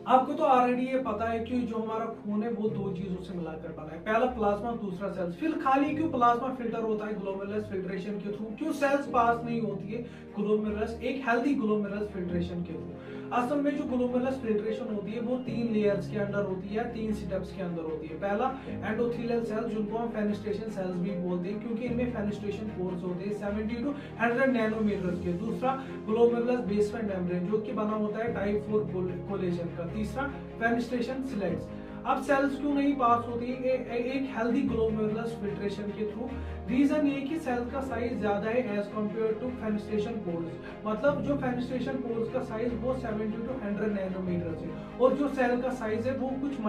आपको तो ऑलरेडी ये पता है कि जो हमारा खून है वो दो चीजों से मिलाकर बना है, पहला प्लाज्मा, दूसरा सेल्स। फिर खाली क्यों प्लाज्मा फिल्टर होता है ग्लोमेरुलस फिल्ट्रेशन के थ्रू, क्यों सेल्स पास नहीं होती है ग्लोमेरुलस, एक हेल्दी ग्लोमेरुलस फिल्ट्रेशन के थ्रू। असल में जो ग्लोमेरुलस फिल्ट्रेशन होती है वो 3 लेयर्स के अंदर होती है, 3 स्टेप्स के अंदर होती है। पहला एंडोथेलियल सेल्स, जिनको हम फेनेस्ट्रेशन सेल्स भी बोलते हैं, क्योंकि इनमें फेनेस्ट्रेशन पोर्स होते हैं 70 to 100 नैनोमीटर के। दूसरा ग्लोमेरुलस बेसमेंट मेम्ब्रेन, जो कि बना होता है टाइप 4 कोलेजन का। तीसरा फेनेस्ट्रेशन स्लेट्स। अब सेल्स क्यों नहीं पास होती है एक हेल्दी ग्लोमेरुलस फिल्ट्रेशन के थ्रू? रीजन ये कि सेल का साइज ज्यादा है as compare to fenestration pores. मतलब जो फेनेस्ट्रेशन पोर्स का साइज वो 70 to 100 नैनोमीटर है, और जो सेल का साइज है वो कुछ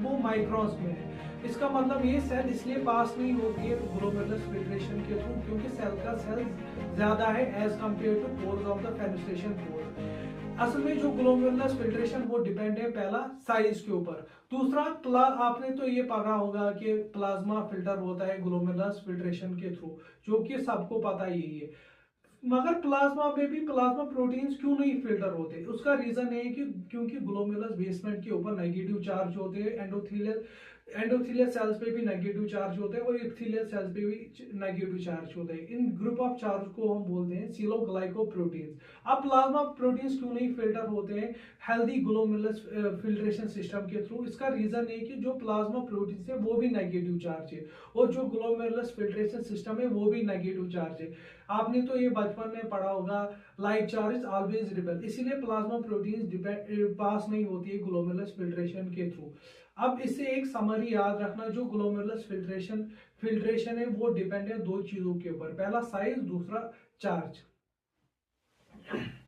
वो माइक्रॉन्स में है। इसका मतलब ये सेल इसलिए पास नहीं होती है ग्लोमेरुलस फिल्ट्रेशन के थ्रू क्योंकि सेल का साइज ज्यादा है as compare to pores of the fenestration pores. असल में जो ग्लोमेरुलस फिल्ट्रेशन वो डिपेंड है पहला साइज के ऊपर। दूसरा आपने तो ये पढ़ा होगा कि प्लाज्मा फिल्टर होता है ग्लोमेरुलस फिल्ट्रेशन के थ्रू, जो कि सबको पता ही है। मगर प्लाज्मा में भी प्लाज्मा प्रोटीन्स क्यों नहीं फिल्टर होते? उसका रीजन है कि क्योंकि ग्लोमेरुलस बेसमेंट के ऊपर नेगेटिव चार्ज होते हैं, एंडोथेलियल सेल्स पे भी नेगेटिव चार्ज होते हैं और एपिथेलियल सेल्स पे भी नेगेटिव चार्ज होते हैं। इन ग्रुप ऑफ चार्ज को हम बोलते हैं सिलोग्लाइकोप्रोटीन्स। अब प्लाज्मा प्रोटीन्स क्यों नहीं फिल्टर होते हैं हेल्दी ग्लोमेरुलस फिल्ट्रेशन सिस्टम के थ्रू? इसका रीजन है कि जो प्लाज्मा प्रोटीन्स है वो भी नेगेटिव चार्ज है, और जो ग्लोमेरुलस फिल्ट्रेशन सिस्टम है वो भी नेगेटिव चार्ज है। आपने तो ये बचपन में पढ़ा होगा, लाइक चार्ज ऑलवेज रिपेल, इसीलिए प्लाज्मा प्रोटीन्स पास नहीं होती है ग्लोमेरुलस फिल्ट्रेशन के थ्रू। अब इससे एक समरी याद रखना, जो ग्लोमेरुलस फिल्ट्रेशन है वो डिपेंड है दो चीजों के ऊपर, पहला साइज, दूसरा चार्ज।